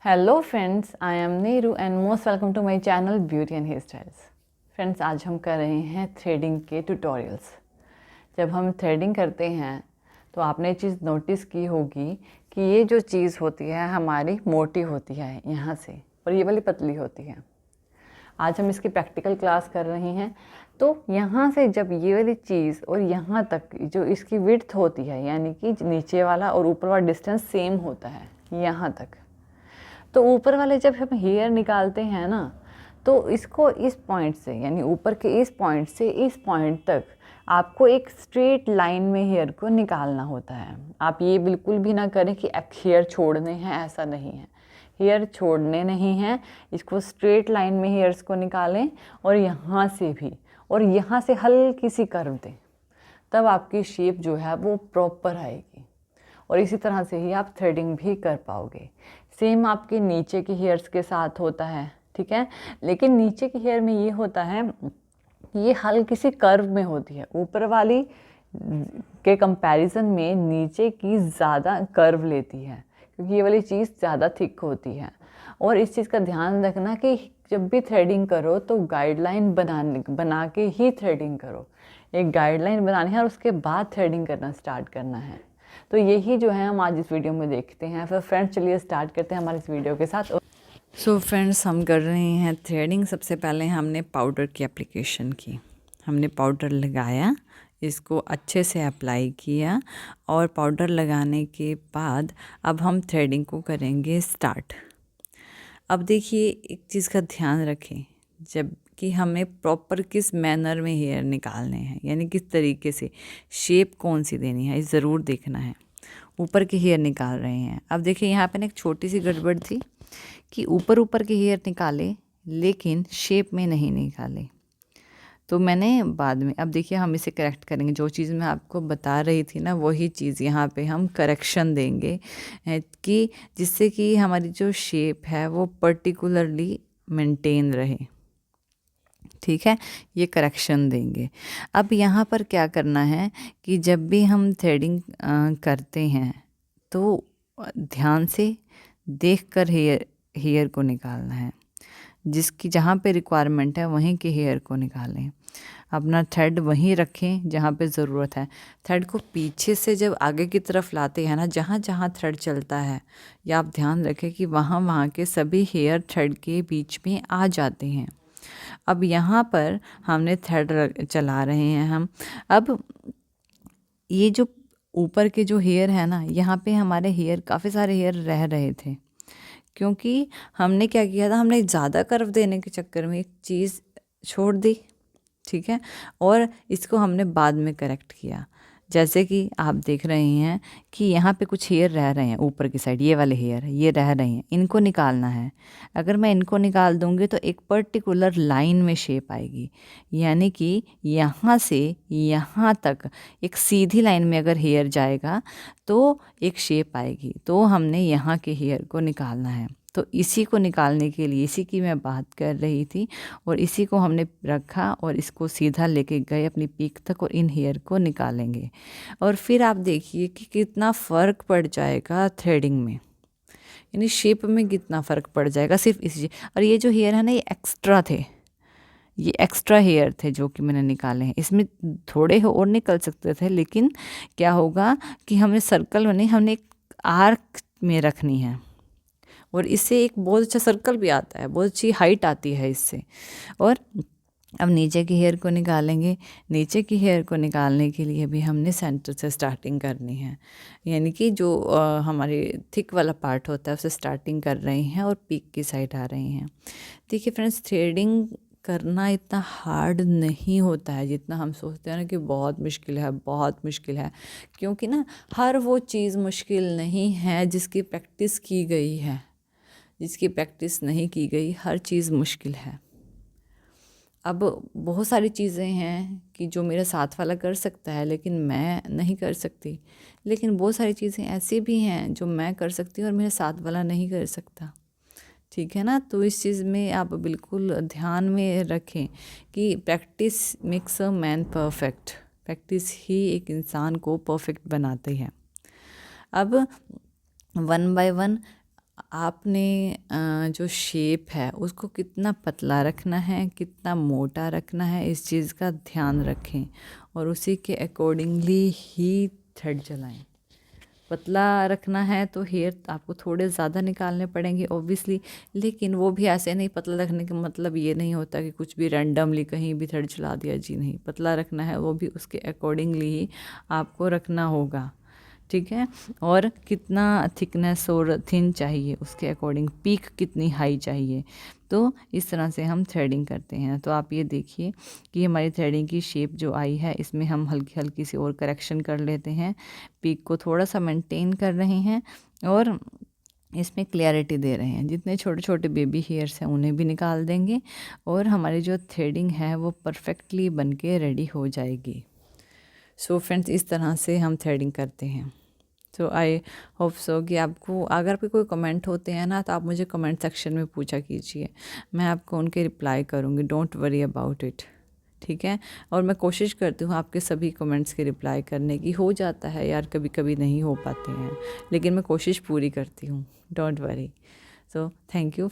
Hello friends, I am Neeru and most welcome to my channel beauty and hair styles. Friends, आज हम कर रहे हैं थ्रेडिंग के ट्यूटोरियल्स। जब हम थ्रेडिंग करते हैं तो आपने ये चीज़ नोटिस की होगी कि ये जो चीज़ होती है हमारी मोटी होती है यहाँ से, और ये वाली पतली होती है। आज हम इसकी प्रैक्टिकल क्लास कर रहे हैं। तो यहाँ से जब ये वाली चीज़ और यहाँ तक जो इसकी विड्थ होती है, यानी कि नीचे वाला और ऊपर वाला डिस्टेंस सेम होता है यहाँ तक, तो ऊपर वाले जब हम हेयर निकालते हैं ना, तो इसको इस पॉइंट से, यानी ऊपर के इस पॉइंट से इस पॉइंट तक आपको एक स्ट्रेट लाइन में हेयर को निकालना होता है। आप ये बिल्कुल भी ना करें कि हेयर छोड़ने हैं, ऐसा नहीं है। हेयर छोड़ने नहीं हैं, इसको स्ट्रेट लाइन में हेयर्स को निकालें और यहाँ से भी, और यहाँ से हल्की सी कर्व दें, तब आपकी शेप जो है वो प्रॉपर आएगी। और इसी तरह से ही आप थ्रेडिंग भी कर पाओगे। सेम आपके नीचे के हेयर्स के साथ होता है, ठीक है। लेकिन नीचे के हेयर में ये होता है, ये हल्की सी कर्व में होती है। ऊपर वाली के कंपैरिजन में नीचे की ज़्यादा कर्व लेती है, क्योंकि ये वाली चीज़ ज़्यादा थिक होती है। और इस चीज़ का ध्यान रखना कि जब भी थ्रेडिंग करो तो गाइडलाइन बना के ही थ्रेडिंग करो। एक गाइडलाइन बनानी है और उसके बाद थ्रेडिंग करना स्टार्ट करना है। तो यही जो है हम आज इस वीडियो में देखते हैं। फिर फ्रेंड्स, चलिए स्टार्ट करते हैं हमारे इस वीडियो के साथ। सो फ्रेंड्स, हम कर रहे हैं थ्रेडिंग। सबसे पहले हमने पाउडर की एप्लीकेशन की, हमने पाउडर लगाया, इसको अच्छे से अप्लाई किया, और पाउडर लगाने के बाद अब हम थ्रेडिंग को करेंगे स्टार्ट। अब देखिए, एक चीज़ का ध्यान रखें, जब कि हमें प्रॉपर किस मैनर में हेयर निकालने हैं, यानी किस तरीके से शेप कौन सी देनी है, ये ज़रूर देखना है। ऊपर के हेयर निकाल रहे हैं। अब देखिए, यहाँ पे ना एक छोटी सी गड़बड़ थी कि ऊपर ऊपर के हेयर निकाले लेकिन शेप में नहीं निकाले, तो मैंने बाद में, अब देखिए हम इसे करेक्ट करेंगे। जो चीज़ मैं आपको बता रही थी ना, वही चीज़ यहाँ पे हम करेक्शन देंगे, कि जिससे कि हमारी जो शेप है वो पर्टिकुलरली मेंटेन रहे, ठीक है। ये करेक्शन देंगे। अब यहाँ पर क्या करना है कि जब भी हम थ्रेडिंग करते हैं तो ध्यान से देखकर हेयर को निकालना है। जिसकी जहाँ पे रिक्वायरमेंट है वहीं के हेयर को निकालें। अपना थ्रेड वहीं रखें जहाँ पे ज़रूरत है। थ्रेड को पीछे से जब आगे की तरफ लाते हैं ना, जहाँ जहाँ थ्रेड चलता है, या आप ध्यान रखें कि वहाँ वहाँ के सभी हेयर थ्रेड के बीच में आ जाते हैं। अब यहाँ पर हमने थ्रेड चला रहे हैं हम। अब ये जो ऊपर के जो हेयर है ना, यहाँ पे हमारे हेयर, काफ़ी सारे हेयर रह रहे थे, क्योंकि हमने क्या किया था, हमने ज़्यादा कर्व देने के चक्कर में एक चीज़ छोड़ दी, ठीक है। और इसको हमने बाद में करेक्ट किया। जैसे कि आप देख रहे हैं कि यहाँ पे कुछ हेयर रह रहे हैं, ऊपर की साइड ये वाले हेयर ये रह रहे हैं, इनको निकालना है। अगर मैं इनको निकाल दूँगी तो एक पर्टिकुलर लाइन में शेप आएगी, यानी कि यहाँ से यहाँ तक एक सीधी लाइन में अगर हेयर जाएगा तो एक शेप आएगी। तो हमने यहाँ के हेयर को निकालना है। तो इसी को निकालने के लिए, इसी की मैं बात कर रही थी, और इसी को हमने रखा और इसको सीधा लेके गए अपनी पीक तक, और इन हेयर को निकालेंगे। और फिर आप देखिए कि कितना फ़र्क पड़ जाएगा थ्रेडिंग में, यानी शेप में कितना फ़र्क पड़ जाएगा सिर्फ इसी। और ये जो हेयर है ना, ये एक्स्ट्रा थे, ये एक्स्ट्रा हेयर थे जो कि मैंने निकाले हैं। इसमें थोड़े और निकल सकते थे, लेकिन क्या होगा कि हमें सर्कल में नहीं, हमने एक आर्क में रखनी है, और इससे एक बहुत अच्छा सर्कल भी आता है, बहुत अच्छी हाइट आती है इससे। और अब नीचे की हेयर को निकालेंगे। नीचे की हेयर को निकालने के लिए भी हमने सेंटर से स्टार्टिंग करनी है, यानी कि जो हमारे थिक वाला पार्ट होता है उससे स्टार्टिंग कर रहे हैं और पीक की साइड आ रहे हैं। देखिए फ्रेंड्स, थ्रेडिंग करना इतना हार्ड नहीं होता है जितना हम सोचते हैं ना कि बहुत मुश्किल है, बहुत मुश्किल है। क्योंकि ना, हर वो चीज़ मुश्किल नहीं है जिसकी प्रैक्टिस की गई है। जिसकी प्रैक्टिस नहीं की गई, हर चीज़ मुश्किल है। अब बहुत सारी चीज़ें हैं कि जो मेरा साथ वाला कर सकता है लेकिन मैं नहीं कर सकती, लेकिन बहुत सारी चीज़ें ऐसी भी हैं जो मैं कर सकती हूँ और मेरा साथ वाला नहीं कर सकता, ठीक है ना। तो इस चीज़ में आप बिल्कुल ध्यान में रखें कि practice makes a man perfect. Practice ही एक इंसान को परफेक्ट बनाती है। अब वन बाय वन आपने जो शेप है उसको कितना पतला रखना है, कितना मोटा रखना है, इस चीज़ का ध्यान रखें और उसी के अकॉर्डिंगली ही थ्रेड चलाएं। पतला रखना है तो हेयर आपको थोड़े ज़्यादा निकालने पड़ेंगे ऑब्वियसली, लेकिन वो भी ऐसे नहीं, पतला रखने का मतलब ये नहीं होता कि कुछ भी रैंडमली कहीं भी थ्रेड चला दिया, जी नहीं। पतला रखना है वो भी उसके अकॉर्डिंगली ही आपको रखना होगा, ठीक है। और कितना थिकनेस और थिन चाहिए उसके अकॉर्डिंग, पीक कितनी हाई चाहिए, तो इस तरह से हम थ्रेडिंग करते हैं। तो आप ये देखिए कि हमारी थ्रेडिंग की शेप जो आई है, इसमें हम हल्की हल्की सी और करेक्शन कर लेते हैं, पीक को थोड़ा सा मेंटेन कर रहे हैं और इसमें क्लैरिटी दे रहे हैं। जितने छोटे छोटे बेबी हेयर्स हैं उन्हें भी निकाल देंगे और हमारी जो थ्रेडिंग है वो परफेक्टली बन के रेडी हो जाएगी। सो फ्रेंड्स, इस तरह से हम थ्रेडिंग करते हैं। तो आई होप सो कि आपको, अगर आपके कोई कमेंट होते हैं ना, तो आप मुझे कमेंट सेक्शन में पूछा कीजिए, मैं आपको उनके रिप्लाई करूँगी, डोंट वरी अबाउट इट, ठीक है। और मैं कोशिश करती हूँ आपके सभी कमेंट्स के रिप्लाई करने की। हो जाता है यार, कभी कभी नहीं हो पाते हैं, लेकिन मैं कोशिश पूरी करती हूँ, don't worry. So thank you.